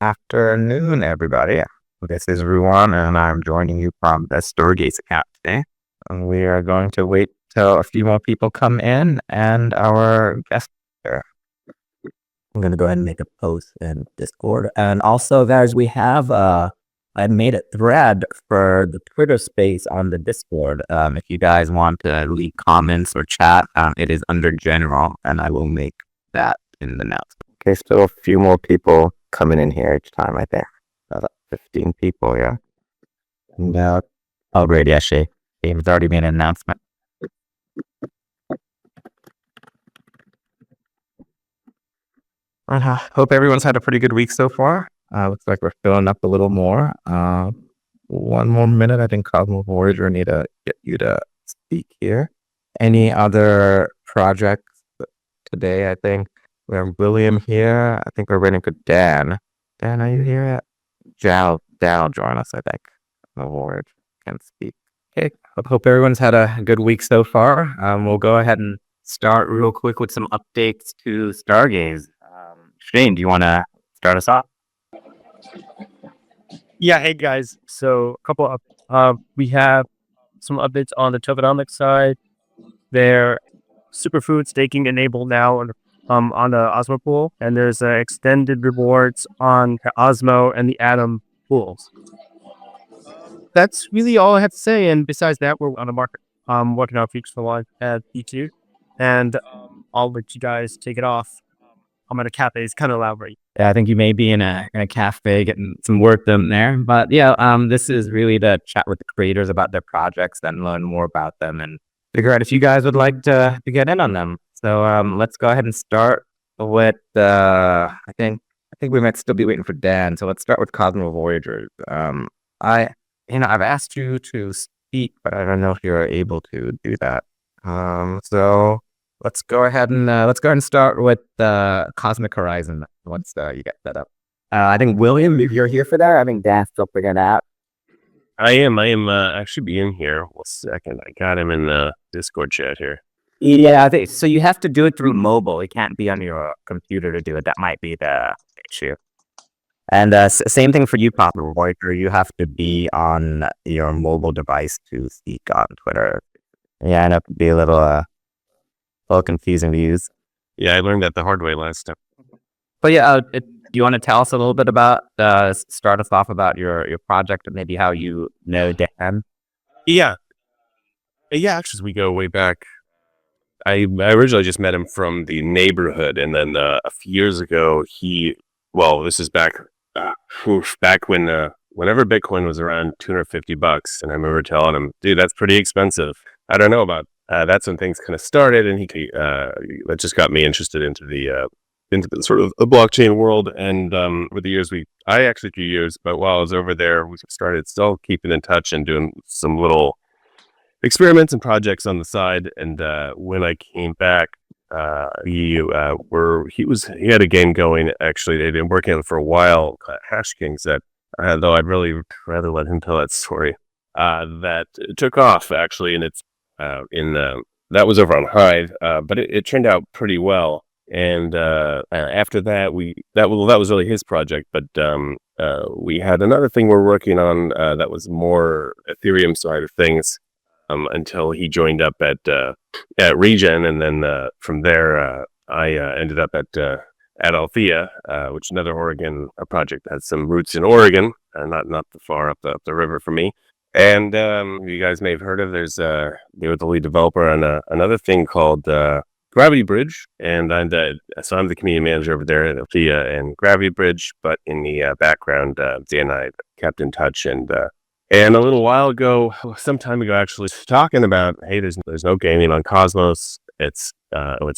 Afternoon, everybody. This is Ruan, and I'm joining you from the Stargaze account today. And we are going to wait till a few more people come in and our guest here. I'm going to go ahead and make a post in Discord. And also, guys, we have I made a thread for the Twitter space on the Discord. If you guys want to leave comments or chat, it is under general, and I will make that in the announcement. Okay, still a few more people coming in here each time, I think. About 15 people, yeah. And already, actually, Dave's already made an announcement. Hope everyone's had a pretty good week so far. Looks like we're filling up a little more. One more minute. I think Cosmo Voyager need to get you to speak here. Any other projects today? I think we have William here. I think we're waiting for Dan. Dan, are you here? Dan will join us, I think. The Voyager can speak. Okay. Hope everyone's had a good week so far. We'll go ahead and start real quick with some updates to Stargaze. Shane, do you want to start us off? Yeah, hey guys. So a couple of we have some updates on the tokenomics side. They're superfood staking enabled now on the Osmo pool, and there's extended rewards on the Osmo and the Atom pools. That's really all I have to say. And besides that, we're on the market. Working on features for launch at E2, and I'll let you guys take it off. I'm at a cafe. It's kind of loud right. Yeah, I think you may be in a cafe getting some work done there. But yeah, this is really to chat with the creators about their projects and learn more about them and figure out if you guys would like to get in on them. So let's go ahead and start with I think we might still be waiting for Dan. So let's start with Cosmo Voyager. I've asked you to speak, but I don't know if you're able to do that. So let's go ahead and start with Cosmic Horizon once you get that up. I think William, if you're here for that, I think Dan's still figuring it out. I am actually being here. 1 second. I got him in the Discord chat here. Yeah, I think so. You have to do it through mobile. It can't be on your computer to do it. That might be the issue. And same thing for you, Papa Voyager. You have to be on your mobile device to speak on Twitter. Yeah, and it could be a little confusing to use. Yeah, I learned that the hard way last time. But yeah, do you want to tell us a little bit about, start us off about your project and maybe how you know Dan? Yeah, actually, we go way back. I originally just met him from the neighborhood, and then a few years ago, this is back when whenever Bitcoin was around $250, and I remember telling him, dude, that's pretty expensive. I don't know about. That's when things kind of started, and that just got me interested into the sort of the blockchain world. And with the years, I actually 2 years, but while I was over there, we started still keeping in touch and doing some little experiments and projects on the side. And when I came back, he had a game going. Actually, they'd been working on it for a while, Hash Kings. That though I'd really rather let him tell that story. That took off actually, and it's that was over on Hive, but it turned out pretty well. And after that, that was really his project. But we had another thing we're working on that was more Ethereum side of things. Until he joined up at Regen, and then from there I ended up at Althea, which is another Oregon project that has some roots in Oregon, not too far up the river from me. And you guys may have heard of. They were the lead developer on another thing called Gravity Bridge, and so I'm the community manager over there at Althea and Gravity Bridge. But in the background, Dan and I kept in touch, and a little while ago, some time ago, actually, talking about, hey, there's no gaming on Cosmos. It's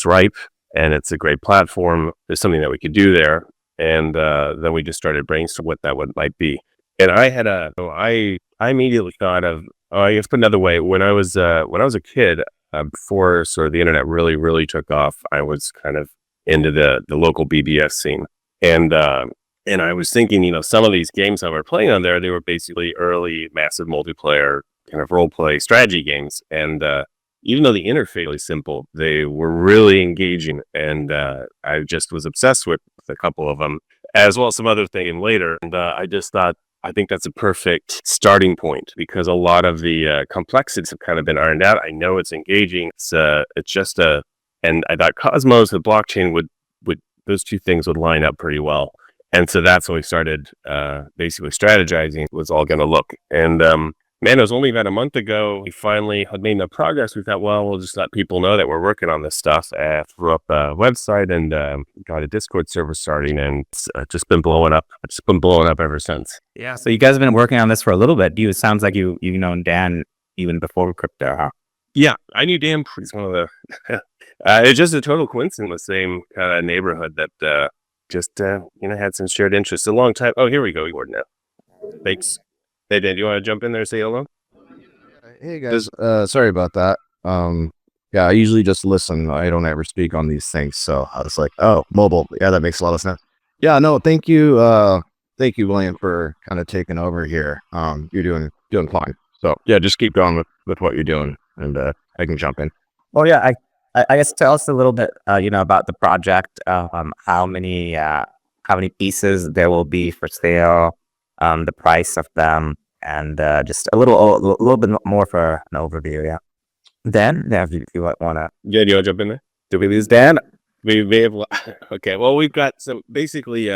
ripe, and it's a great platform. There's something that we could do there, and then we just started brainstorming what that might be. And I immediately thought of, I guess put another way, when I was a kid, before sort of the internet really, really took off, I was kind of into the local BBS scene, and I was thinking, some of these games I were playing on there, they were basically early, massive multiplayer kind of role play strategy games. And even though the interface was simple, they were really engaging. And I just was obsessed with a couple of them. as well as some other thing later. And I just thought, I think that's a perfect starting point because a lot of the complexities have kind of been ironed out. I know it's engaging. It's just and I thought Cosmos, the blockchain would those two things would line up pretty well. And so that's when we started basically strategizing was all going to look. And man, it was only about a month ago we finally had made enough progress. We thought, well, we'll just let people know that we're working on this stuff. Threw up a website and got a Discord server starting, and it's just been blowing up. It's been blowing up ever since. Yeah. So you guys have been working on this for a little bit. It sounds like you've known Dan even before crypto, huh? Yeah, I knew Dan. He's one of the. It's just a total coincidence. The same kind of neighborhood that just had some shared interests a long time. Oh, here we go. You're now. Thanks. Hey Dan, do you want to jump in there and say hello? Hey guys, sorry about that. Yeah, I usually just listen. I don't ever speak on these things, so I was like, oh, mobile. Yeah, that makes a lot of sense. Yeah, no, thank you, William, for kind of taking over here. You're doing fine. So yeah, just keep going with what you're doing, and I can jump in. Well, yeah, I guess tell us a little bit, about the project, how many pieces there will be for sale, the price of them, and just a little bit more for an overview. Yeah. Dan, if you want to. Yeah, do you want to jump in there? Did we lose Dan? We may have. Okay, well, we've got some basically.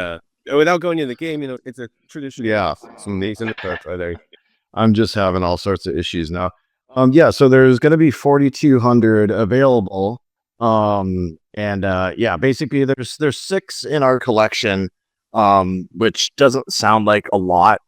Without going into the game, it's a tradition. Yeah, some nascent are there. I'm just having all sorts of issues now. Yeah, so there's going to be 4,200 available. Yeah, basically there's 6 in our collection, which doesn't sound like a lot.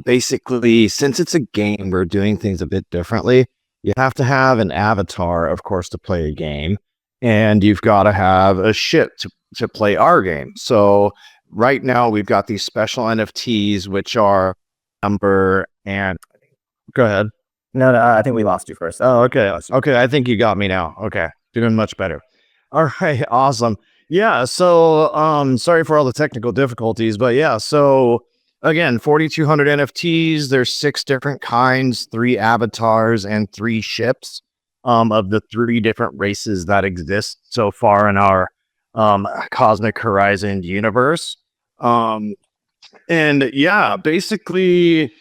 Basically, since it's a game, we're doing things a bit differently. You have to have an avatar, of course, to play a game, and you've got to have a ship to play our game. So right now we've got these special NFTs, which are number and go ahead. No, I think we lost you first. Oh, okay. Okay, I think you got me now. Okay, doing much better. All right, awesome. Yeah, so sorry for all the technical difficulties, but yeah, so again, 4,200 NFTs. There's 6 different kinds, 3 avatars, and 3 ships of the 3 different races that exist so far in our Cosmic Horizon universe. And yeah, basically,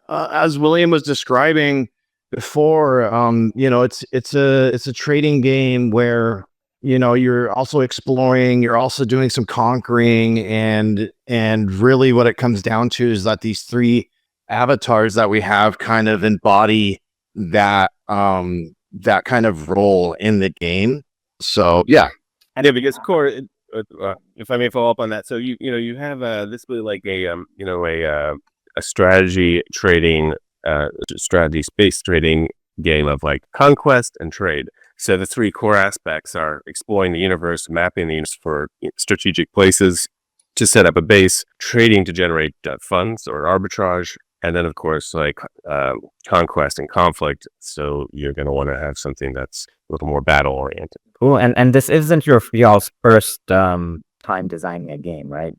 as William was describing before, it's a trading game where you're also exploring, you're also doing some conquering, and really what it comes down to is that these 3 avatars that we have kind of embody that that kind of role in the game. So yeah. Yeah, because core, if I may follow up on that, so you have this really like a strategy trading, strategy space trading game of like conquest and trade. So the 3 core aspects are exploring the universe, mapping the universe for strategic places to set up a base, trading to generate funds or arbitrage, and then of course like conquest and conflict. So you're going to want to have something that's a little more battle oriented. Cool. And this isn't y'all's first time designing a game, right?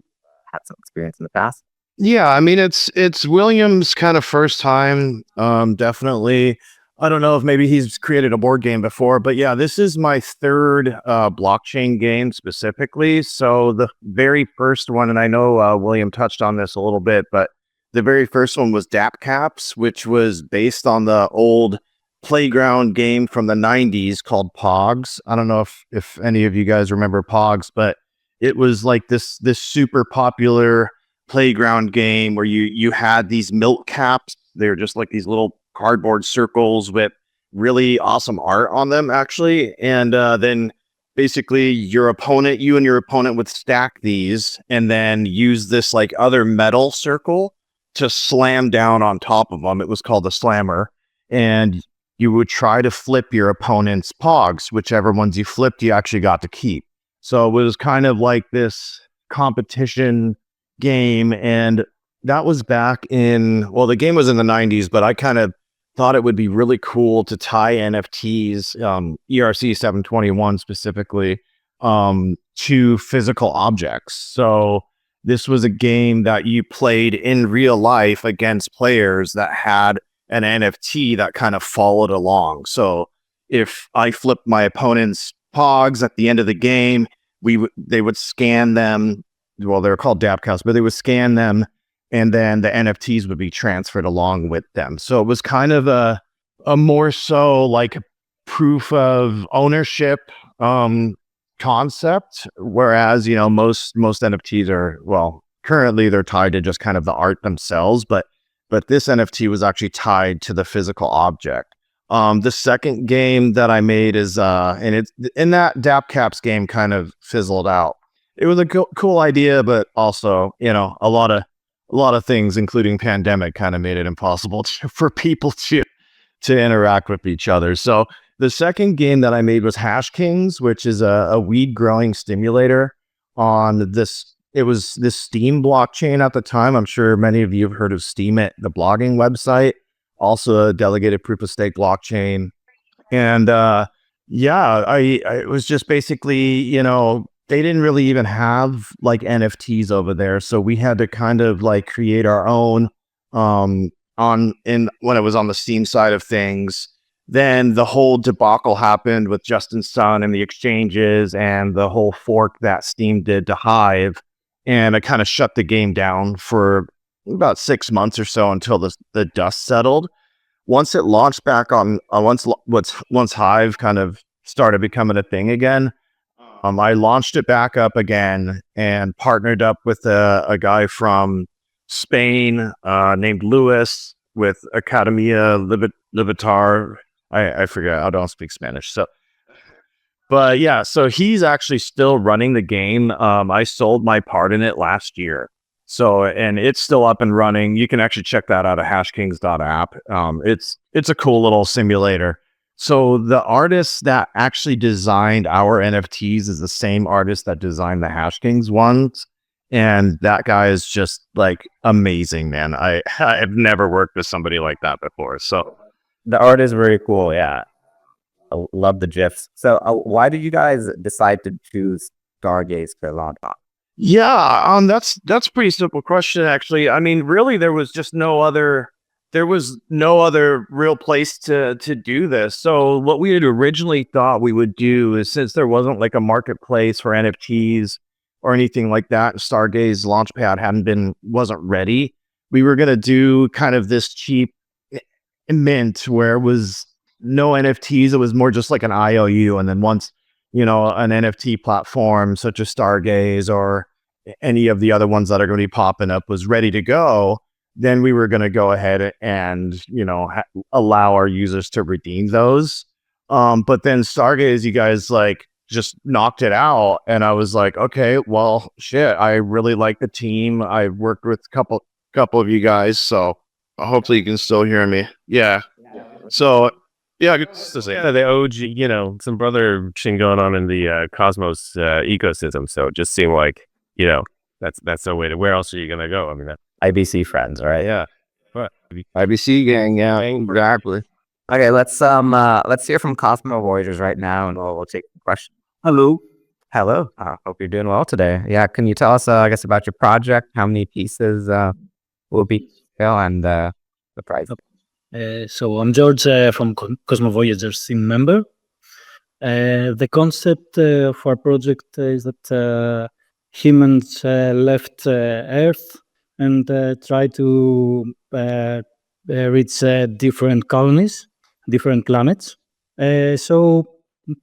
Had some experience in the past. Yeah, I mean it's William's kind of first time. Definitely. I don't know if maybe he's created a board game before, but yeah, this is my 3rd blockchain game specifically. So the very first one, and I know William touched on this a little bit, but the very first one was DAP Caps, which was based on the old playground game from the 90s called Pogs. I don't know if any of you guys remember Pogs, but it was like this super popular playground game where you had these milk caps. They're just like these little cardboard circles with really awesome art on them, actually. And then basically you and your opponent would stack these and then use this like other metal circle to slam down on top of them. It was called the slammer. And you would try to flip your opponent's pogs. Whichever ones you flipped, you actually got to keep. So it was kind of like this competition game. And that was back in, well, the game was in the 90s, but I kind of thought it would be really cool to tie NFTs, ERC 721 specifically, to physical objects. So this was a game that you played in real life against players that had an NFT that kind of followed along. So if I flipped my opponent's pogs at the end of the game, they would scan them. they're called dAppCaps, but they would scan them, and then the NFTs would be transferred along with them. So it was kind of a more so like proof of ownership concept, whereas most NFTs are, well, currently they're tied to just kind of the art themselves, but this NFT was actually tied to the physical object. The second game that I made is and it's in that dAppCaps game kind of fizzled out. It was a cool idea, but also a lot of things, including pandemic, kind of made it impossible for people to interact with each other. So the second game that I made was Hash Kings, which is a weed growing stimulator on this. It was this Steam blockchain at the time. I'm sure many of you have heard of Steam, the blogging website, also a delegated proof of stake blockchain. And yeah, I it was just basically, they didn't really even have like NFTs over there. So we had to kind of like create our own when it was on the Steam side of things. Then the whole debacle happened with Justin Sun and the exchanges and the whole fork that Steam did to Hive. And I kind of shut the game down for about 6 months or so until the dust settled. Once it launched back on, once Hive kind of started becoming a thing again, I launched it back up again and partnered up with a guy from Spain named Luis with Academia Libertar. I forget. I don't speak Spanish. So, but yeah, so he's actually still running the game. I sold my part in it last year. So, and it's still up and running. You can actually check that out at hashkings.app. It's a cool little simulator. So the artist that actually designed our NFTs is the same artist that designed the Hashkings ones. And that guy is just like amazing, man. I've never worked with somebody like that before. So The art is very cool. Yeah. I love the GIFs. So why did you guys decide to choose Stargaze for launch? yeah, that's a pretty simple question, actually. I mean, really, there was no other real place to do this. So what we had originally thought we would do is, since there wasn't like a marketplace for NFTs or anything like that, Stargaze Launchpad wasn't ready. We were gonna do kind of this cheap mint where it was no NFTs. It was more just like an IOU, and then once an NFT platform such as Stargaze or any of the other ones that are going to be popping up was ready to go, then we were going to go ahead and allow our users to redeem those. But then Stargaze, you guys like just knocked it out, and I was like, okay, well, shit, I really like the team. I've worked with a couple of you guys, so hopefully you can still hear me. Yeah. So yeah, good to say. Yeah, the OG, some brother thing going on in the Cosmos ecosystem. So it just seemed like, that's the way to. Where else are you gonna go? I mean, IBC friends, right? yeah. But IBC gang, yeah, exactly. Okay, let's hear from Cosmo Voyagers right now, and we'll take the question. Hello. Hello. Hope you're doing well today. Yeah, can you tell us, I guess, about your project? How many pieces will be and the price? So I'm George from Cosmo Voyagers team member. The concept for our project is that humans left Earth and try to reach different colonies, different planets. So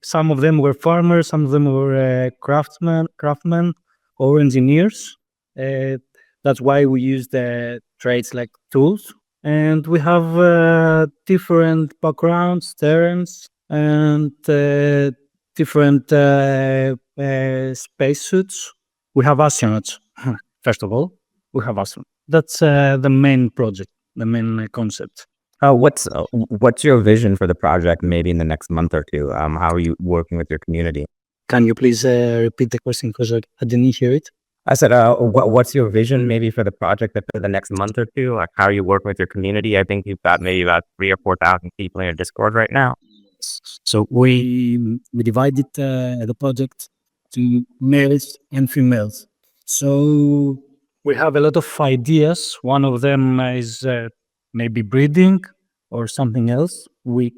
some of them were farmers, some of them were craftsmen or engineers. That's why we use the trades like tools. And we have different backgrounds, terrains, and different spacesuits. We have astronauts, first of all. We have astronauts. That's the main project, the main concept. What's your vision for the project maybe in the next month or two? How are you working with your community? Can you please repeat the question because I didn't hear it? I said, what's your vision maybe for the project for the next month or two? Like, how are you working with your community? I think you've got maybe about 3,000 or 4,000 people in your Discord right now. So we divided the project to males and females. So we have a lot of ideas. One of them is maybe breeding or something else. We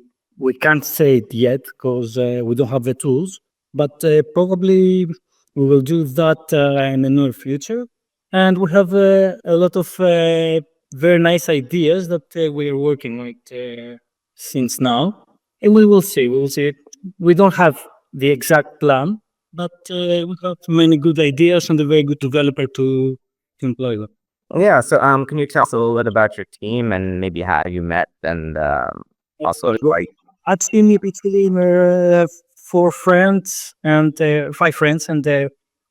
can't say it yet because we don't have the tools. But probably We will do that in the near future, and we have a lot of very nice ideas that we are working on it since now, and we will see. We will see. We don't have the exact plan, but we have many good ideas and a very good developer to employ them. Yeah. So, can you tell us a little bit about your team and maybe how you met and also why? At team, basically, we're four friends and five friends, and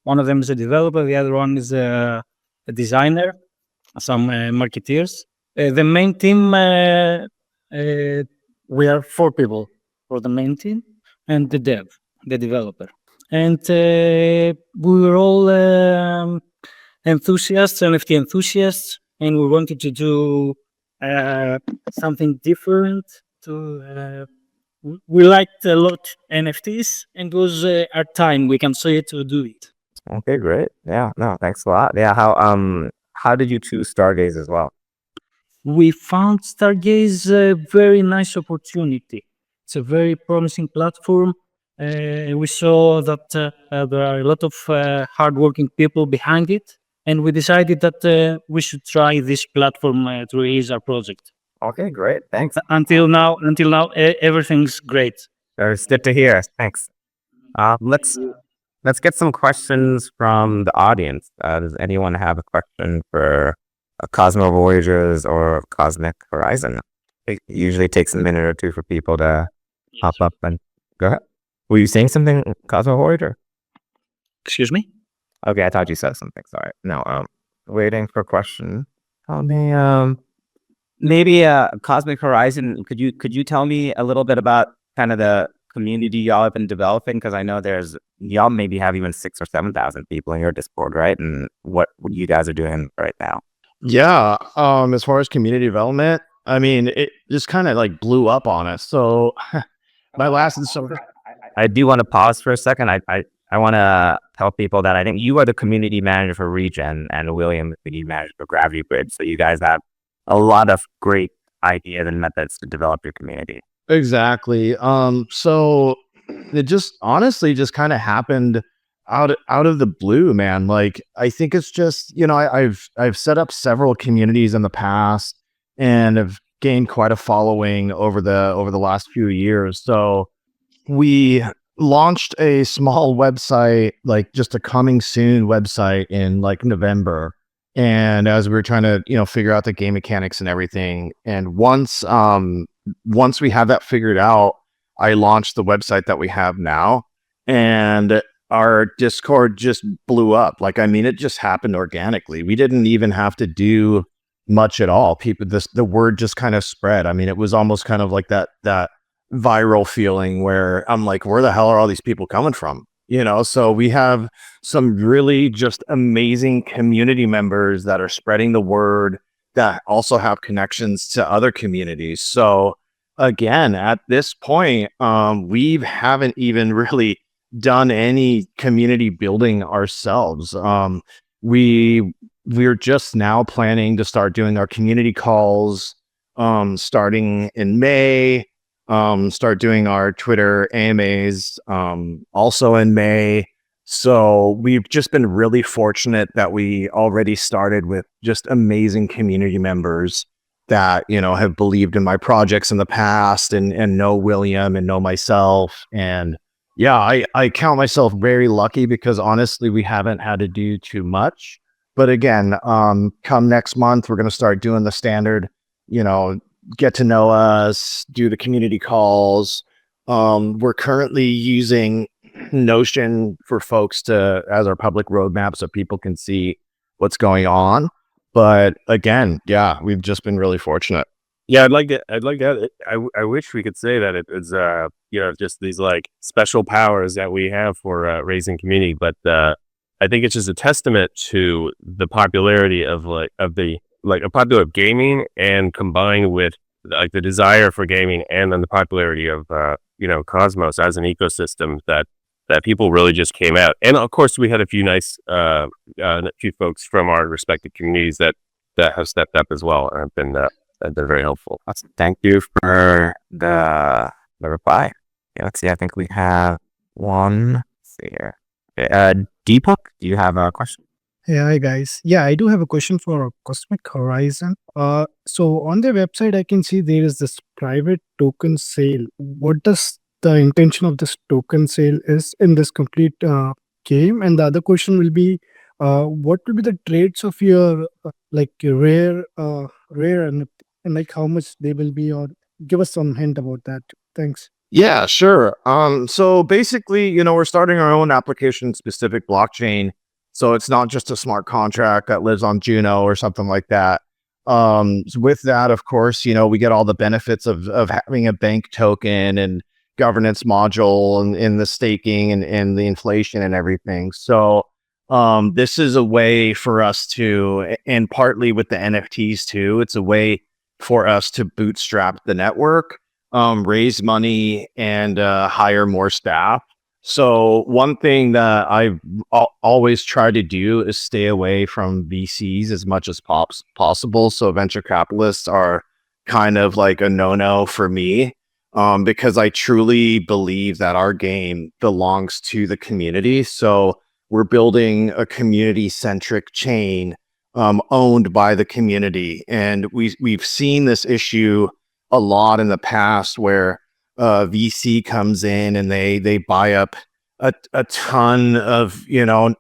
one of them is a developer, the other one is a designer, some marketeers. The main team, we are four people for the main team, and the developer. And we were all enthusiasts, NFT enthusiasts, and we wanted to do something different. We liked a lot NFTs, and it was our time. We can say to do it. Okay, great. Yeah. No, thanks a lot. Yeah. How did you choose Stargaze as well? We found Stargaze a very nice opportunity. It's a very promising platform. We saw that there are a lot of hardworking people behind it, and we decided that we should try this platform to release our project. Okay, great. Thanks. Until now, everything's great. It's good to hear. Thanks. Let's get some questions from the audience. Does anyone have a question for Cosmo Voyagers or Cosmic Horizon? It usually takes a minute or two for people to hop up and go ahead. Were you saying something, Cosmo Voyager? Excuse me? Okay, I thought you said something. Sorry. No, waiting for a question. Tell me, maybe Cosmic Horizon. Could you tell me a little bit about kind of the community y'all have been developing? Because I know y'all maybe have even 6,000 or 7,000 people in your Discord, right? And what you guys are doing right now? Yeah. As far as community development, I mean, it just kind of like blew up on us. So my last I do want to pause for a second. I want to tell people that I think you are the community manager for Regen and William is the community manager for Gravity Bridge. So you guys have a lot of great ideas and methods to develop your community. Exactly. So it just honestly just kind of happened out of the blue, man. Like I think it's just, I've set up several communities in the past and have gained quite a following over the last few years. So we launched a small website, like just a coming soon website in like November. And as we were trying to, figure out the game mechanics and everything. And once we have that figured out, I launched the website that we have now, and our Discord just blew up. Like, I mean, it just happened organically. We didn't even have to do much at all. The word just kind of spread. I mean, it was almost kind of like that viral feeling where I'm like, where the hell are all these people coming from? So we have some really just amazing community members that are spreading the word that also have connections to other communities. So again, at this point, we haven't even really done any community building ourselves. We're just now planning to start doing our community calls starting in May. Start doing our Twitter AMAs also in May. So we've just been really fortunate that we already started with just amazing community members that, have believed in my projects in the past and know William and know myself. And yeah, I count myself very lucky because honestly, we haven't had to do too much. But again, come next month, we're going to start doing the standard, get to know us, do the community calls. We're currently using Notion for folks as our public roadmap so people can see what's going on. But again, yeah, we've just been really fortunate. Yeah, I'd like to add, I wish we could say that it is just these like special powers that we have for raising community, but I think it's just a testament to the popularity of a popular gaming, and combined with like the desire for gaming, and then the popularity of Cosmos as an ecosystem that people really just came out. And of course, we had a few a few folks from our respective communities that have stepped up as well and have been very helpful. Thank you for the reply. Yeah, let's see. I think we have one. Let's see here. Deepak, do you have a question? Hey, hi guys. Yeah, I do have a question for Cosmic Horizon. So on their website, I can see there is this private token sale. What does the intention of this token sale is in this complete game? And the other question will be, what will be the traits of your like your rare and like how much they will be, or give us some hint about that. Thanks. Yeah, sure. So basically, we're starting our own application-specific blockchain. So it's not just a smart contract that lives on Juno or something like that. With that, of course, we get all the benefits of having a bank token and governance module and in the staking and the inflation and everything. So this is a way for us to, and partly with the NFTs too, it's a way for us to bootstrap the network, raise money, and hire more staff. So one thing that I've always tried to do is stay away from VCs as much as possible. So venture capitalists are kind of like a no-no for me, because I truly believe that our game belongs to the community. So we're building a community-centric chain owned by the community. And we've seen this issue a lot in the past where VC comes in and they buy up a ton of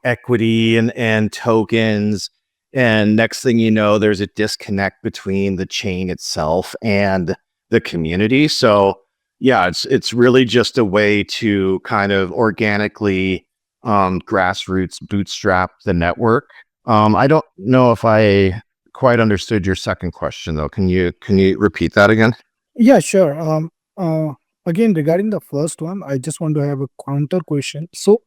equity and tokens, and next thing you know, there's a disconnect between the chain itself and the community. So yeah, it's really just a way to kind of organically grassroots bootstrap the network. I don't know if I quite understood your second question though. Can you repeat that again? Yeah, sure. Again, regarding the first one, I just want to have a counter question. So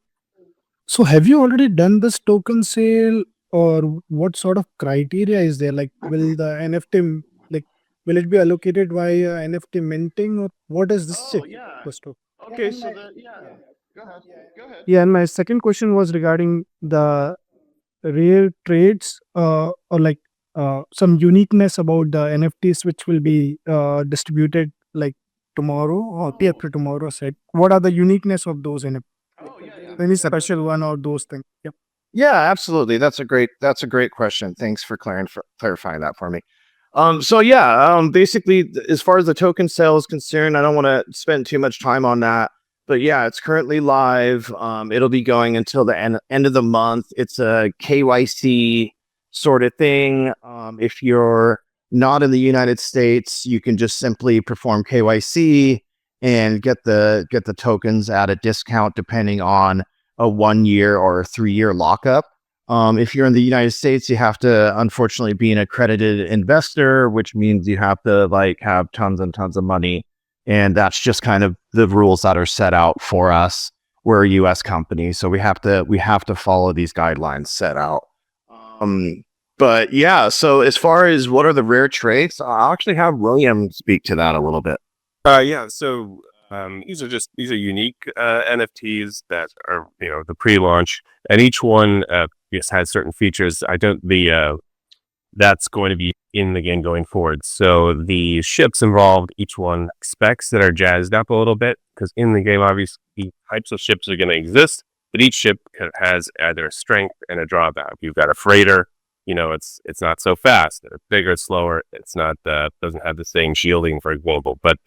have you already done this token sale, or what sort of criteria is there? Like, will the NFT, like, will it be allocated via NFT minting, or what is this check? First off. Okay, so go ahead. Yeah, and my second question was regarding the rare traits, or like some uniqueness about the NFTs which will be distributed like tomorrow or day after tomorrow. Said, what are the uniqueness of those NFTs? Any special one or those things? Yep. Yeah, absolutely. That's a great question. Thanks for clarifying that for me. So yeah, basically, as far as the token sale is concerned, I don't want to spend too much time on that. But yeah, it's currently live. It'll be going until the end of the month. It's a KYC sort of thing. If you're not in the United States, you can just simply perform KYC and get the tokens at a discount depending on a 1 year or a 3 year lockup. If you're in the United States, you have to unfortunately be an accredited investor, which means you have to have tons and tons of money. And that's just kind of the rules that are set out for us. We're a US company, so we have to follow these guidelines set out. But yeah, so as far as what are the rare traits, I'll actually have William speak to that a little bit. Yeah. So these are unique NFTs that are the pre-launch, and each one has certain features. That's going to be in the game going forward. So the ships involved, each one specs that are jazzed up a little bit, because in the game, obviously, types of ships are going to exist, but each ship has either a strength and a drawback. You've got a freighter, it's not so fast. It's bigger, it's slower. It's not doesn't have the same shielding, for example. But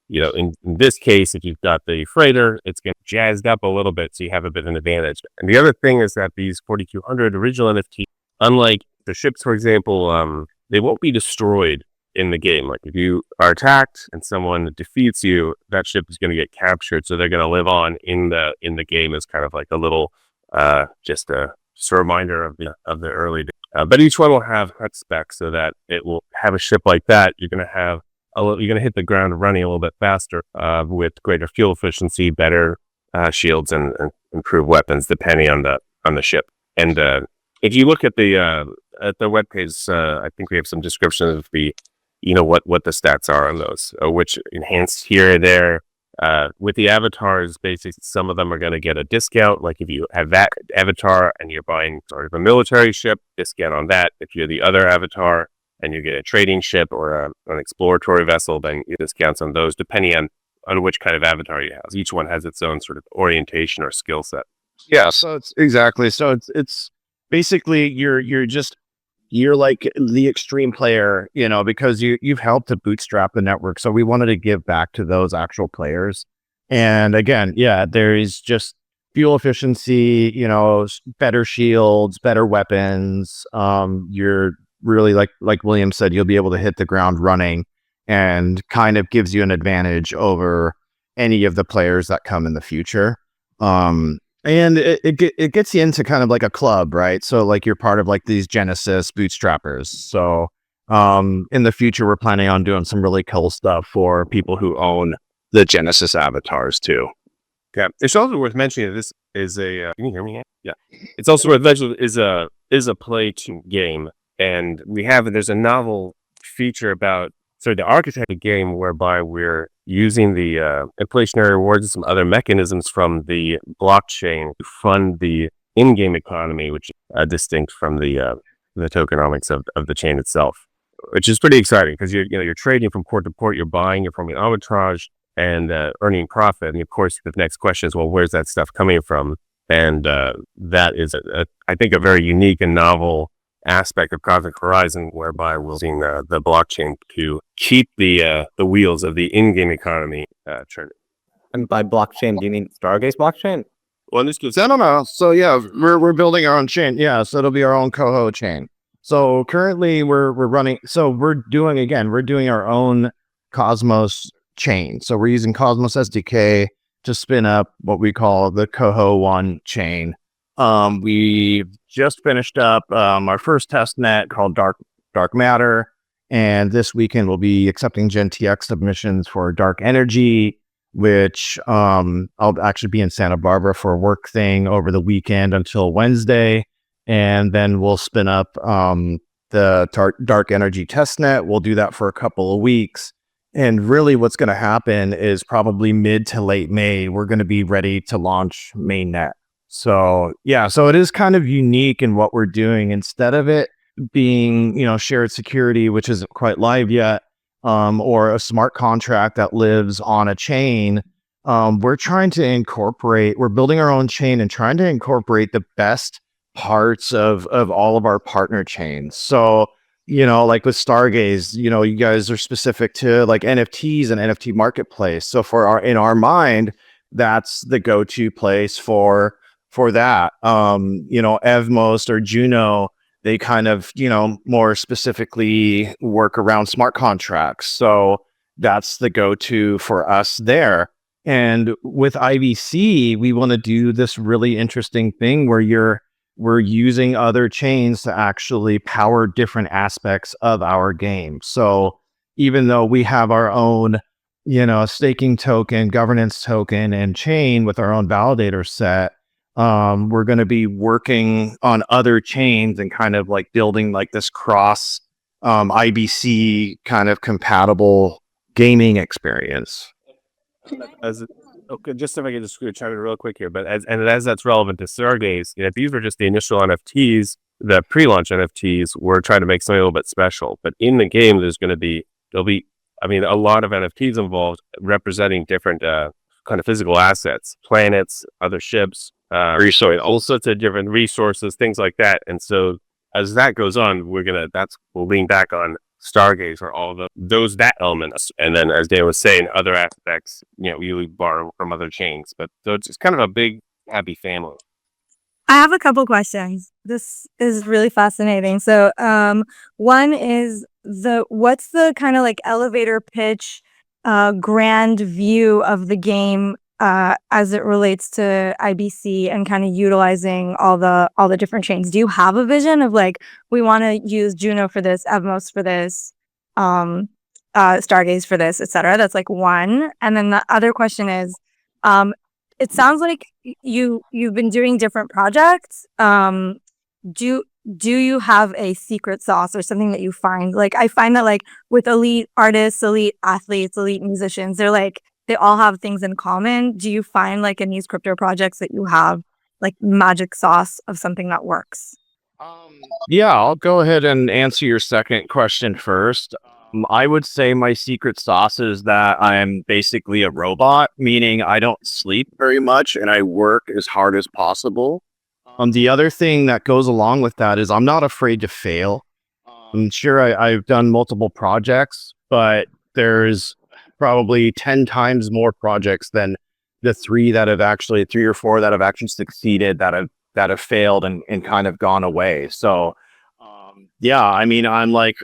in this case, if you've got the freighter, it's getting jazzed up a little bit, so you have a bit of an advantage. And the other thing is that these 4200 original NFT, unlike the ships, for example, they won't be destroyed in the game. Like if you are attacked and someone defeats you, that ship is going to get captured. So they're going to live on in the game as kind of like a little, just a reminder of the early days. But each one will have hut specs so that it will have a ship like that. You're going to hit the ground running a little bit faster, with greater fuel efficiency, better shields, and improved weapons depending on the ship. And if you look at the web page, I think we have some description of what the stats are on those, which enhanced here and there. With the avatars, basically, some of them are going to get a discount. Like if you have that avatar and you're buying sort of a military ship, discount on that. If you're the other avatar and you get a trading ship or an exploratory vessel, then you discounts on those depending on which kind of avatar you have. Each one has its own sort of orientation or skill set. Yeah, so it's basically you're like the extreme player, because you've helped to bootstrap the network. So we wanted to give back to those actual players. And again, yeah, there is just fuel efficiency, better shields, better weapons. You're really like William said, you'll be able to hit the ground running, and kind of gives you an advantage over any of the players that come in the future. And it gets you into kind of like a club, right? So like you're part of like these Genesis bootstrappers. So in the future, we're planning on doing some really cool stuff for people who own the Genesis avatars too. Okay. It's also worth mentioning that this is a. Can you hear me? Yeah. It's also worth mentioning is a play to game, and there's a novel feature about the architect of the game whereby we're using the inflationary rewards and some other mechanisms from the blockchain to fund the in-game economy, which is distinct from the tokenomics of the chain itself, which is pretty exciting because you're trading from port to port, you're buying, you're forming arbitrage and earning profit. And of course, the next question is, well, where's that stuff coming from? And that is, I think, a very unique and novel aspect of Cosmic Horizon, whereby we're using the blockchain to keep the wheels of the in-game economy turning. And by blockchain, do you mean Stargaze blockchain? Well, in this case, I don't know. So yeah, we're building our own chain. Yeah, so it'll be our own Coho chain. So currently we're running. So we're doing our own Cosmos chain. So we're using Cosmos SDK to spin up what we call the Coho One chain. We just finished up our first test net called Dark Matter, and this weekend we'll be accepting GenTX submissions for Dark Energy, which I'll actually be in Santa Barbara for a work thing over the weekend until Wednesday, and then we'll spin up the Dark Energy testnet. We'll do that for a couple of weeks. And really what's going to happen is probably mid to late May, we're going to be ready to launch mainnet. So yeah, so it is kind of unique in what we're doing. Instead of it being, shared security, which isn't quite live yet, or a smart contract that lives on a chain, we're building our own chain and trying to incorporate the best parts of all of our partner chains. So, like with Stargaze, you guys are specific to like NFTs and NFT marketplace. So in our mind, that's the go-to place for that. Evmos or Juno, they kind of, more specifically work around smart contracts. So that's the go-to for us there. And with IBC, we want to do this really interesting thing where we're using other chains to actually power different aspects of our game. So even though we have our own, staking token, governance token, and chain with our own validator set, we're going to be working on other chains and kind of like building like this cross IBC kind of compatible gaming experience. Just if I could just chime in real quick here, but as that's relevant to Stargaze, these were just the initial NFTs, the pre-launch NFTs. We're trying to make something a little bit special, but in the game, there'll be, a lot of NFTs involved representing different kind of physical assets, planets, other ships, all sorts of different resources, things like that. And so as that goes on, we'll lean back on Stargaze for all that elements. And then as Dan was saying, other aspects, you borrow from other chains. But so it's kind of a big, happy family. I have a couple questions. This is really fascinating. So one is what's the kind of like elevator pitch, grand view of the game as it relates to IBC and kind of utilizing all the different chains? Do you have a vision of like, we want to use Juno for this, Evmos for this, Stargaze for this, etc.? That's like one. And then the other question is, it sounds like you've been doing different projects. Do you have a secret sauce or something that you find? Like I find that like with elite artists, elite athletes, elite musicians, they all have things in common. Do you find like in these crypto projects that you have like magic sauce of something that works? Yeah, I'll go ahead and answer your second question first. I would say my secret sauce is that I'm basically a robot, meaning I don't sleep very much and I work as hard as possible. The other thing that goes along with that is I'm not afraid to fail. Sure, I've done multiple projects, but there's probably 10 times more projects than the three or four that have actually succeeded, that have failed and kind of gone away. So, yeah, I mean, I'm like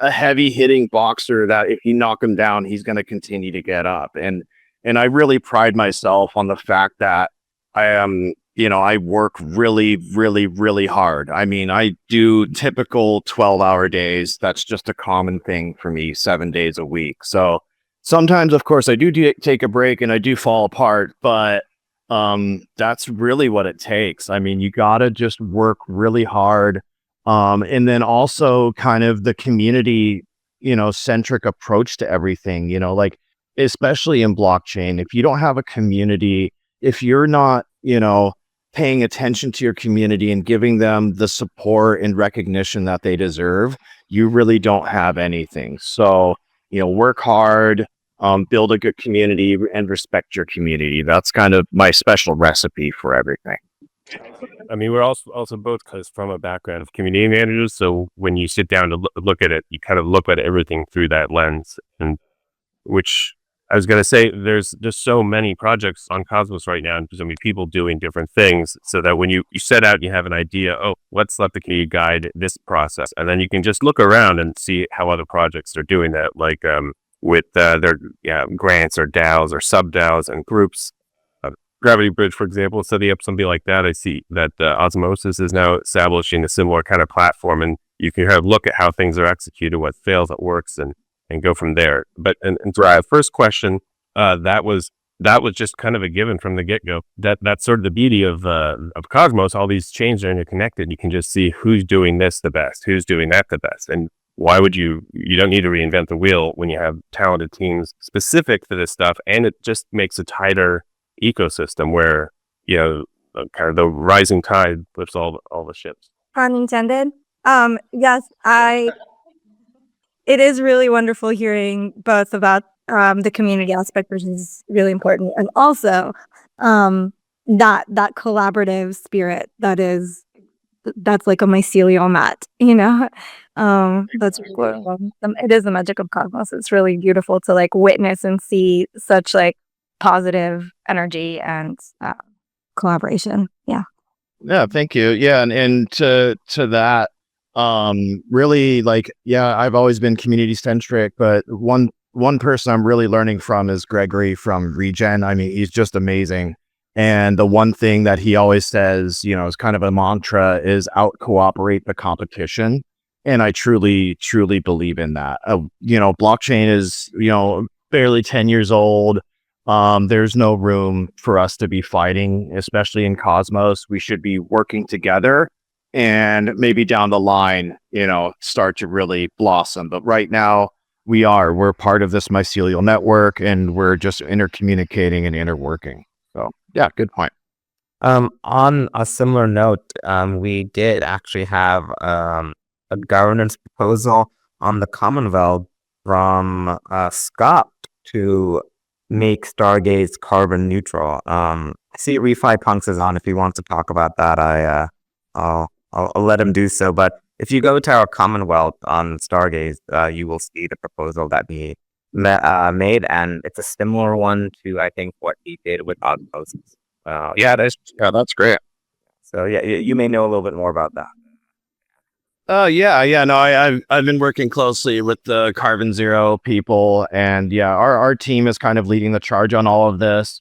a heavy hitting boxer that if you knock him down, he's going to continue to get up. And I really pride myself on the fact that I am, I work really, really, really hard. I mean, I do typical 12-hour days. That's just a common thing for me, 7 days a week. So sometimes, of course, I do take a break and I do fall apart, but that's really what it takes. I mean, you got to just work really hard. And then also kind of the community, centric approach to everything, like, especially in blockchain, if you don't have a community, if you're not, paying attention to your community and giving them the support and recognition that they deserve, you really don't have anything. So, work hard, build a good community and respect your community. That's kind of my special recipe for everything. I mean, we're also both from a background of community managers. So when you sit down to look at it, you kind of look at everything through that lens. And which I was going to say, there's just so many projects on Cosmos right now, and so many people doing different things, so that when you set out, you have an idea, oh, let's let the community guide this process. And then you can just look around and see how other projects are doing that, like with their grants or DAOs or sub DAOs and groups. Gravity Bridge, for example, setting up something like that. I see that Osmosis is now establishing a similar kind of platform, and you can kind of look at how things are executed, what fails, what works, and go from there. But and to our first question, that was just kind of a given from the get go. That's sort of the beauty of Cosmos. All these chains are interconnected. You can just see who's doing this the best, who's doing that the best, and why would you don't need to reinvent the wheel when you have talented teams specific to this stuff, and it just makes a tighter ecosystem where kind of the rising tide lifts all the ships. Pun intended. Yes, it is really wonderful hearing both about the community aspect, which is really important, and also that collaborative spirit that's like a mycelial mat, that's it is the magic of Cosmos. It's really beautiful to like witness and see such like positive energy and collaboration. Yeah. Thank you. Yeah, and to that, really, like, I've always been community centric, but one person I'm really learning from is Gregory from Regen. I mean, he's just amazing. And the one thing that he always says, is kind of a mantra, is out cooperate the competition. And I truly, truly believe in that. Blockchain is, barely 10 years old. There's no room for us to be fighting, especially in Cosmos. We should be working together and maybe down the line, start to really blossom. But right now we're part of this mycelial network and we're just intercommunicating and interworking. So yeah, good point. On a similar note, we did actually have a governance proposal on the Commonwealth from Scott to make Stargaze carbon neutral. I see Refi Punks is on. If he wants to talk about that, I'll let him do so. But if you go to our Commonwealth on Stargaze, you will see the proposal that he made, and it's a similar one to, I think, what he did with Osmosis. That's great. So yeah, you may know a little bit more about that. No, I've been working closely with the Carbon Zero people, and our team is kind of leading the charge on all of this.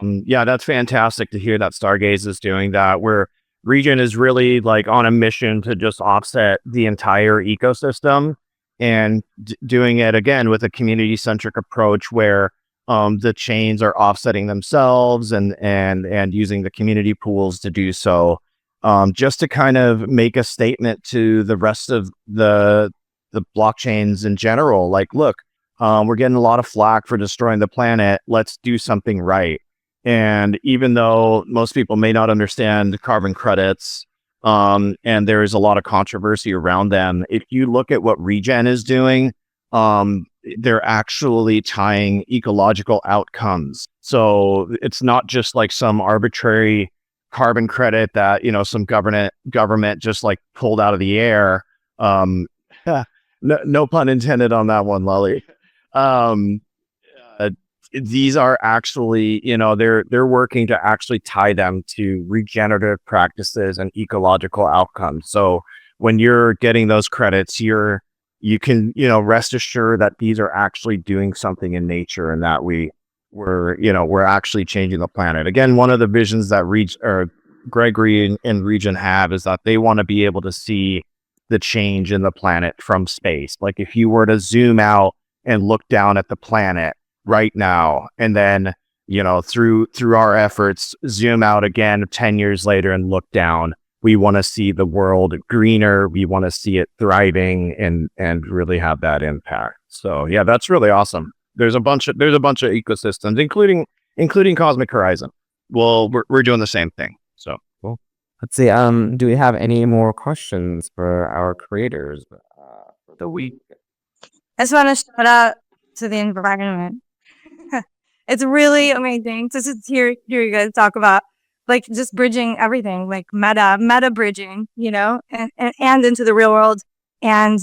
That's fantastic to hear that Stargaze is doing that. Where Regen is really like on a mission to just offset the entire ecosystem and doing it again with a community centric approach where the chains are offsetting themselves and using the community pools to do so. Just to kind of make a statement to the rest of the blockchains in general, like, look, we're getting a lot of flack for destroying the planet. Let's do something right. And even though most people may not understand carbon credits, and there is a lot of controversy around them, if you look at what Regen is doing, they're actually tying ecological outcomes. So it's not just like some arbitrary carbon credit that, you know, some government just like pulled out of the air. No, no pun intended on that one, Lully. Um, uh, these are actually, you know, they're working to actually tie them to regenerative practices and ecological outcomes. So when you're getting those credits, you can, you know, rest assured that these are actually doing something in nature, and that we're actually changing the planet. Again, one of the visions that Gregory and Region have is that they want to be able to see the change in the planet from space. Like if you were to zoom out and look down at the planet right now, and then, you know, through our efforts, zoom out again 10 years later and look down, we want to see the world greener. We want to see it thriving and really have that impact. So yeah, that's really awesome. There's a bunch of ecosystems, including Cosmic Horizon. Well, we're doing the same thing. So Cool. Let's see. Do we have any more questions for our creators for the week? I just want to shout out to the environment. It's really amazing to just hear you guys talk about like just bridging everything, like meta bridging, you know, and into the real world, and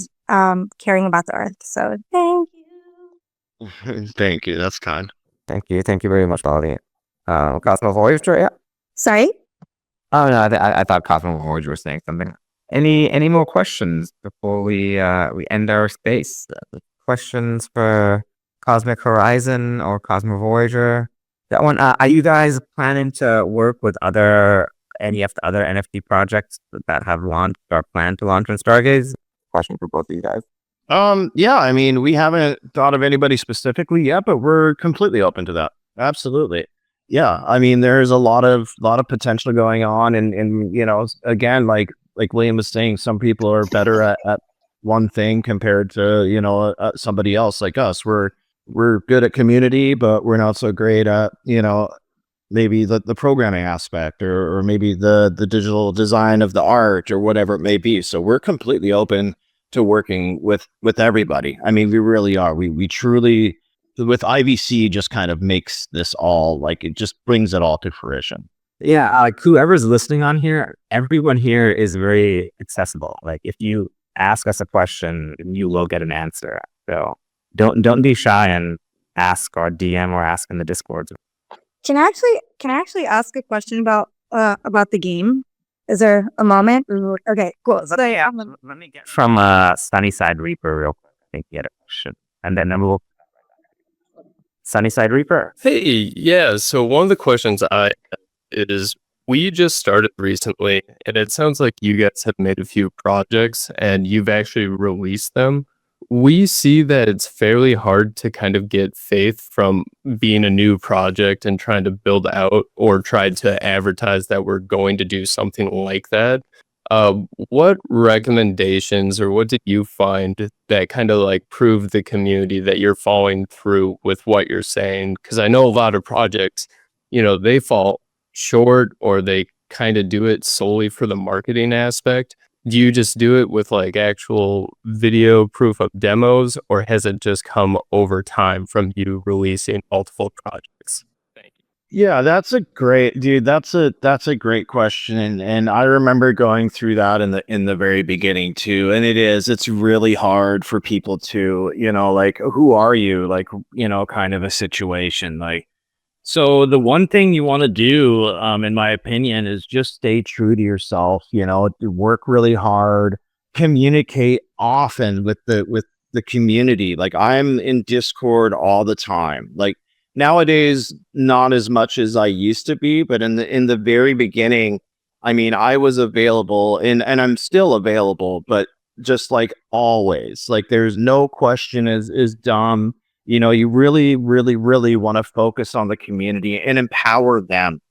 caring about the earth. So thank you. thank you. That's kind. Thank you very much, Lolly. Cosmo Voyager, yeah. Sorry. Oh no, I thought Cosmo Voyager was saying something. Any more questions before we end our space? Questions for Cosmic Horizon or Cosmo Voyager? That one. Are you guys planning to work with any of the other NFT projects that have launched or plan to launch on Stargaze? Question for both of you guys. Yeah, I mean, we haven't thought of anybody specifically yet, but we're completely open to that. Absolutely. Yeah, I mean, there's a lot of potential going on, and you know, again, like William was saying, some people are better at one thing compared to, you know, somebody else like us. We're good at community, but we're not so great at, you know, maybe the programming aspect, or maybe the digital design of the art, or whatever it may be. So we're completely open to working with everybody. I mean, we really are. We truly, with IVC, just kind of makes this all, like, it just brings it all to fruition. Yeah, like whoever's listening on here, everyone here is very accessible. Like if you ask us a question, you will get an answer. So don't be shy and ask or DM or ask in the Discord. Can I actually ask a question about the game? Is there a moment? Okay, cool. So yeah, Let me get from Sunnyside Reaper real quick. I think he had a question, and then we'll Sunnyside Reaper. Hey, yeah. So one of the questions is we just started recently, and it sounds like you guys have made a few projects and you've actually released them. We see that it's fairly hard to kind of get faith from being a new project and trying to build out or try to advertise that we're going to do something like that. What recommendations or what did you find that kind of like prove the community that you're following through with what you're saying? Because I know a lot of projects, you know, they fall short or they kind of do it solely for the marketing aspect. Do you just do it with like actual video proof of demos, or has it just come over time from you releasing multiple projects? Thank you. Yeah, that's a great That's a great question, and I remember going through that in the very beginning too. And it's really hard for people to, you know, like, who are you, like, you know, kind of a situation. Like, so the one thing you want to do, in my opinion, is just stay true to yourself. You know, work really hard, communicate often with the community. Like, I'm in Discord all the time. Like, nowadays, not as much as I used to be, but in the very beginning, I mean, I was available, and I'm still available, but just like always, like, there's no question is dumb. You know, you really, really, really want to focus on the community and empower them.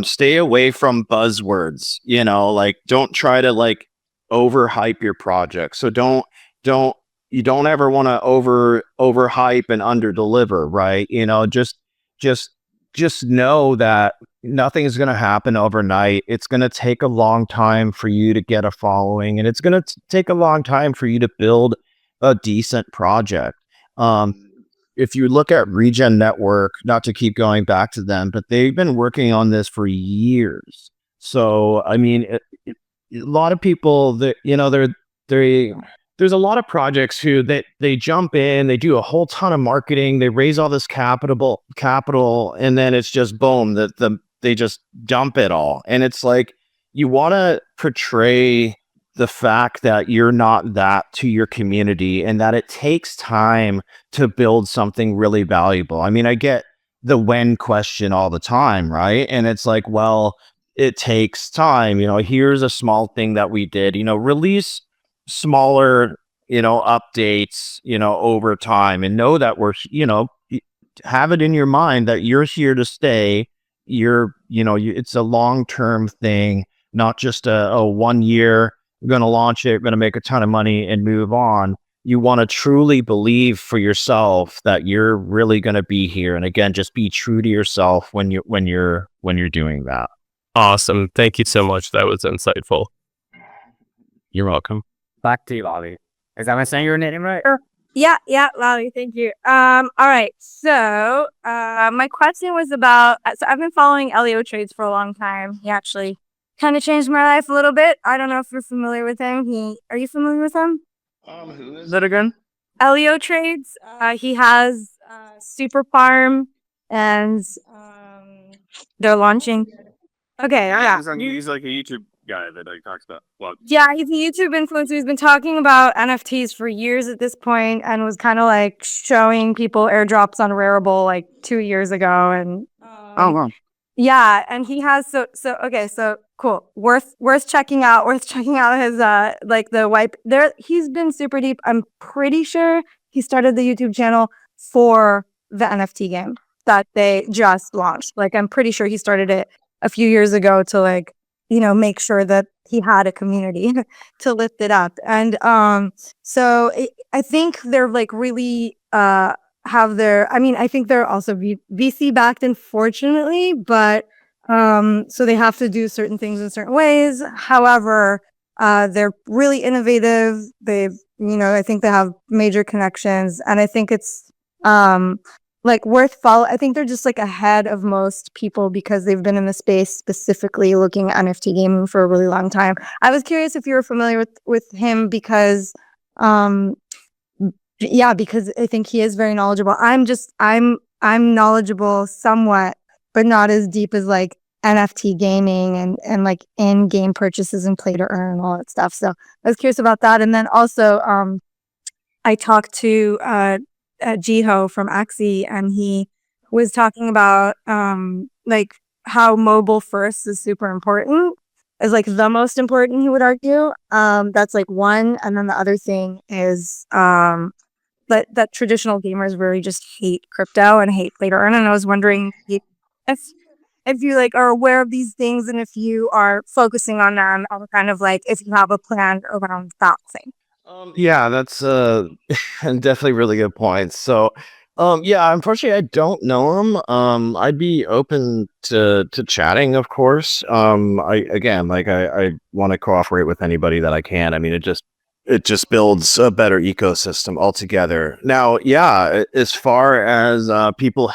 Stay away from buzzwords, you know, like, don't try to like overhype your project. So don't you don't ever want to overhype and underdeliver, right? You know, just know that nothing is going to happen overnight. It's going to take a long time for you to get a following, and it's going to take a long time for you to build a decent project. If you look at Regen Network, not to keep going back to them, but they've been working on this for years. So, I mean, a lot of people that, they there's a lot of projects who that they jump in, they do a whole ton of marketing, they raise all this capital, and then it's just boom, they just dump it all. And it's like, you want to portray the fact that you're not that to your community, and that it takes time to build something really valuable. I mean, I get the when question all the time, right? And it's like, well, it takes time. Here's a small thing that we did, release smaller, updates, over time, and know that have it in your mind that you're here to stay. It's a long-term thing, not just a 1 year, we're going to launch it, we're going to make a ton of money and move on. You want to truly believe for yourself that you're really going to be here. And again, just be true to yourself when you're doing that. Awesome. Thank you so much. That was insightful. You're welcome. Back to you, Lolly. Is that saying your name right? Yeah, Lolly, thank you. All right. So, my question was about, so I've been following Elio Trades for a long time. He actually kind of changed my life a little bit. I don't know if you're familiar with him. Are you familiar with him? Who Is that again? Elio Trades. He has Super Farm, and they're launching. Okay, yeah. He's like a YouTube guy that talks about. Well, Yeah, he's a YouTube influencer. He's been talking about NFTs for years at this point, and was kind of like showing people airdrops on Rarible like 2 years ago. And wow. yeah, and he has so cool. Worth checking out. Worth checking out his like the wipe there. He's been super deep. I'm pretty sure he started the YouTube channel for the NFT game that they just launched. Like, I'm pretty sure he started it a few years ago to like, make sure that he had a community to lift it up. And I think they're like really I think they're also VC backed, unfortunately, but so they have to do certain things in certain ways. However, they're really innovative. I think they have major connections, and I think it's like worth follow. I think they're just like ahead of most people because they've been in the space specifically looking at NFT gaming for a really long time. I was curious if you were familiar with him because because I think he is very knowledgeable. I'm knowledgeable somewhat, but not as deep as like NFT gaming and like in-game purchases and play to earn and all that stuff. So I was curious about that. And then also I talked to Jiho from Axie, and he was talking about like how mobile first is super important, is like the most important, he would argue. That's like one. And then the other thing is that traditional gamers really just hate crypto and hate play to earn. And I was wondering if you like are aware of these things, and if you are focusing on them, or kind of like if you have a plan around that thing. Yeah, that's definitely really good points. So, yeah, unfortunately, I don't know him. I'd be open to chatting, of course. I want to cooperate with anybody that I can. I mean, it just builds a better ecosystem altogether. Now, yeah, as far as people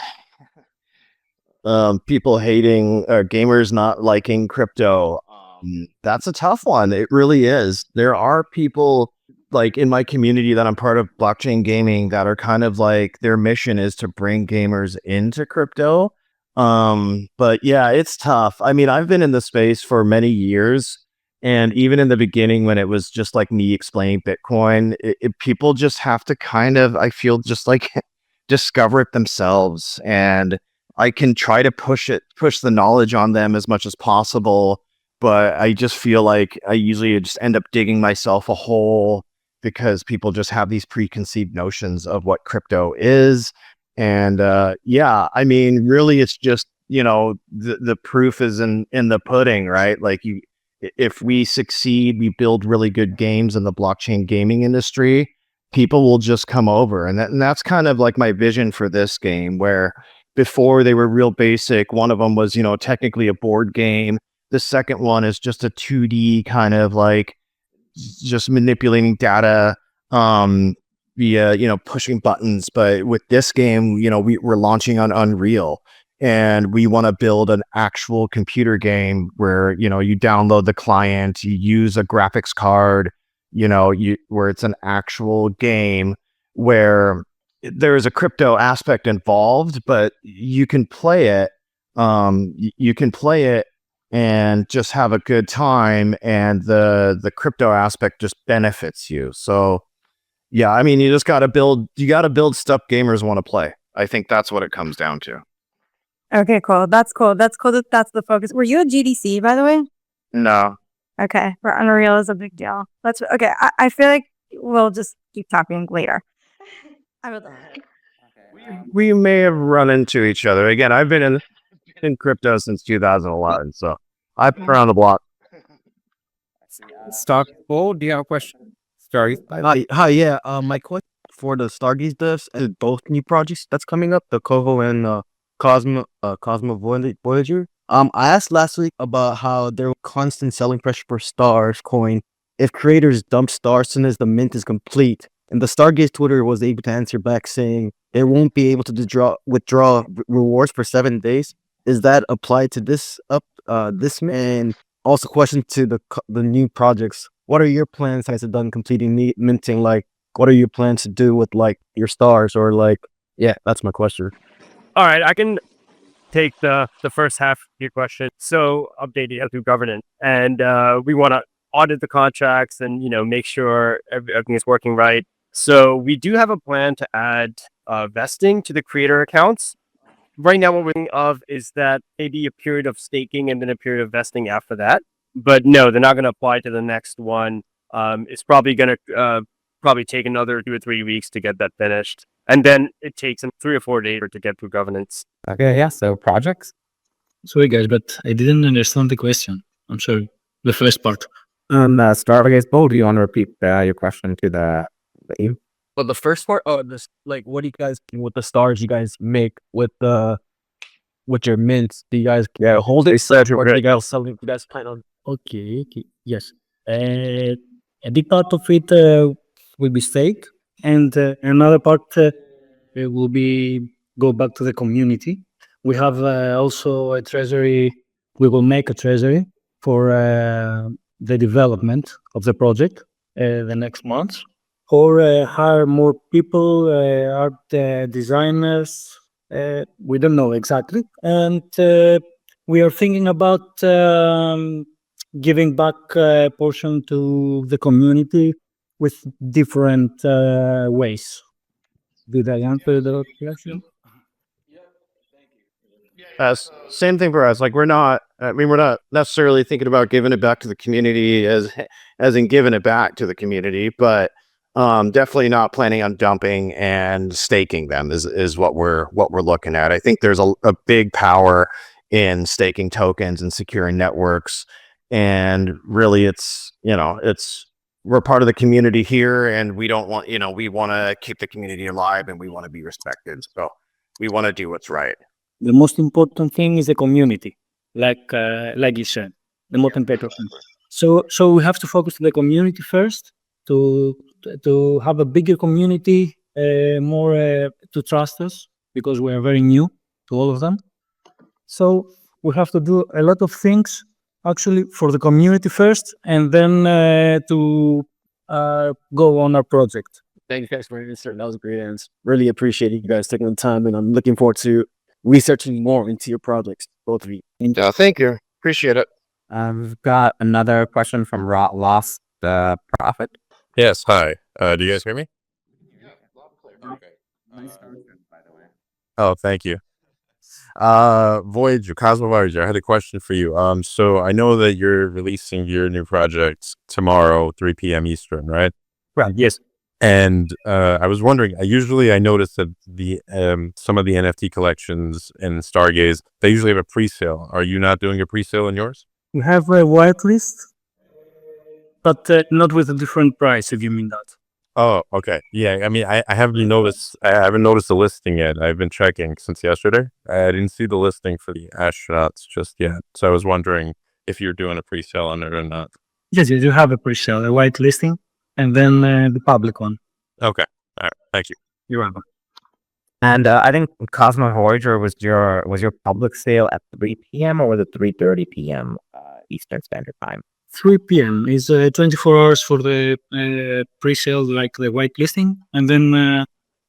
hating or gamers not liking crypto, that's a tough one. It really is. There are people like in my community that I'm part of, blockchain gaming, that are kind of like their mission is to bring gamers into crypto. But yeah, it's tough. I mean, I've been in the space for many years, and even in the beginning when it was just like me explaining Bitcoin, people just have to kind of, I feel, just like discover it themselves. And I can try to push the knowledge on them as much as possible, but I just feel like I usually just end up digging myself a hole because people just have these preconceived notions of what crypto is. And yeah, I mean, really, it's just, the proof is in the pudding, right? Like, if we succeed, we build really good games in the blockchain gaming industry, people will just come over. And that's kind of like my vision for this game, where before they were real basic. One of them was, technically a board game. The second one is just a 2D kind of like just manipulating data via, pushing buttons. But with this game, we're launching on Unreal, and we want to build an actual computer game where, you download the client, you use a graphics card, where it's an actual game where there is a crypto aspect involved, but you can play it. You can play it and just have a good time, and the crypto aspect just benefits you. So yeah, I mean, you got to build stuff gamers want to play. I think that's what it comes down to. Okay, cool. That's cool. That's cool that that's the focus. Were you at GDC, by the way? No. Okay, where Unreal is a big deal. That's okay. I feel like we'll just keep talking later. I would like. We may have run into each other. Again, I've been in crypto since 2011, so I've been around the block. Stock Bull, do you have a question? Stargaze. Hi, yeah. My question for the Stargaze devs and both new projects that's coming up, the Covo and Cosmo Voyager. I asked last week about how there was constant selling pressure for Stars coin if creators dump Stars as soon as the mint is complete. And the Stargaze Twitter was able to answer back saying it won't be able to withdraw rewards for 7 days. Is that applied to this mint? And also question to the new projects. What are your plans as it done completing minting? Like, what are your plans to do with like your Stars or like, yeah, that's my question. All right, I can take the first half of your question. So updating through governance, and we want to audit the contracts and make sure everything is working right. So we do have a plan to add vesting to the creator accounts. Right now, what we're thinking of is that maybe a period of staking and then a period of vesting after that. But no, they're not going to apply to the next one. It's probably going to take another 2 or 3 weeks to get that finished. And then it takes them 3 or 4 days to get through governance. Okay, yeah. So projects. Sorry, guys, but I didn't understand the question. I'm sorry. The first part. Stargaze Bull, do you want to repeat your question to the team? But the first part, this like, what do you guys with the Stars you guys make with your mints? Do you guys hold it? Or do you guys sell it? You guys plan on? Okay, yes. A big part of it will be stake, and another part it will be go back to the community. We have also a treasury. We will make a treasury for the development of the project the next month, or hire more people, art designers. We don't know exactly, and we are thinking about giving back a portion to the community with different ways. Did I answer the question? Same thing for us. Like we're not necessarily thinking about giving it back to the community as in giving it back to the community, but definitely not planning on dumping and staking them is what we're looking at. I think there's a big power in staking tokens and securing networks, and really it's we're part of the community here, and we don't want we want to keep the community alive, and we want to be respected, so we want to do what's right. The most important thing is the community, like you said, the most important thing. So we have to focus on the community first to have a bigger community, more to trust us because we are very new to all of them. So we have to do a lot of things actually for the community first, and then to go on our project. Thank you guys for answering. That was a great answer. Really appreciate you guys taking the time, and I'm looking forward to researching more into your projects, both of you. Yeah, thank you. Appreciate it. I've got another question from Lost Profit. Yes, hi. Do you guys hear me? Oh, thank you. Cosmo Voyager, I had a question for you. So I know that you're releasing your new project tomorrow, 3 p.m. Eastern, right? Right. Yes. And I was wondering, I noticed that the some of the NFT collections in Stargaze, they usually have a pre-sale. Are you not doing a pre-sale in yours? We have a whitelist, but not with a different price, if you mean that. Oh, okay. Yeah, I mean, I haven't noticed the listing yet. I've been checking since yesterday. I didn't see the listing for the astronauts just yet. So I was wondering if you're doing a pre-sale on it or not. Yes, you do have a pre-sale, a white listing, and then the public one. Okay. All right, thank you. You're welcome. And I think Cosmo Voyager was your public sale at 3 p.m. or was it 3:30 p.m. Eastern Standard Time? 3 p.m. is 24 hours for the pre-sale, like the whitelisting, and then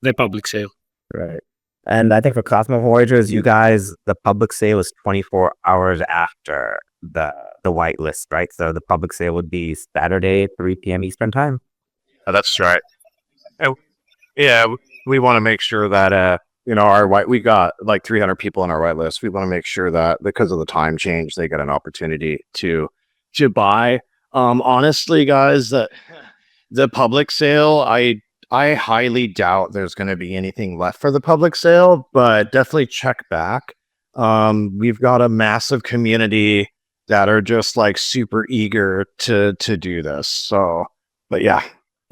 the public sale. Right. And I think for Cosmo Voyagers, you guys, the public sale is 24 hours after the whitelist, right? So the public sale would be Saturday, 3 p.m. Eastern Time. That's right. Yeah, we want to make sure that we got like 300 people on our white list. We want to make sure that because of the time change, they get an opportunity to buy. Honestly, guys, the public sale, I highly doubt there's going to be anything left for the public sale, but definitely check back. We've got a massive community that are just like super eager to do this. So, but yeah.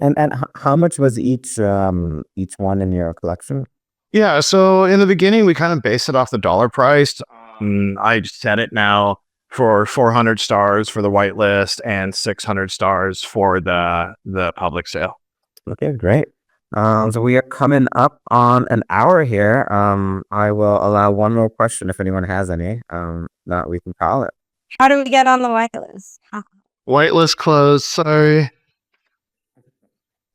And how much was each one in your collection? Yeah, so in the beginning, we kind of based it off the dollar price. I set it now for 400 stars for the whitelist and 600 stars for the public sale. Okay, great. So we are coming up on an hour here. I will allow one more question if anyone has any. That we can call it. How do we get on the whitelist? Whitelist closed. Sorry.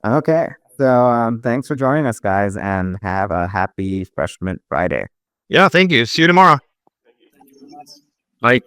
Okay. So thanks for joining us, guys, and have a happy Freshman Friday. Yeah, thank you. See you tomorrow. Bye.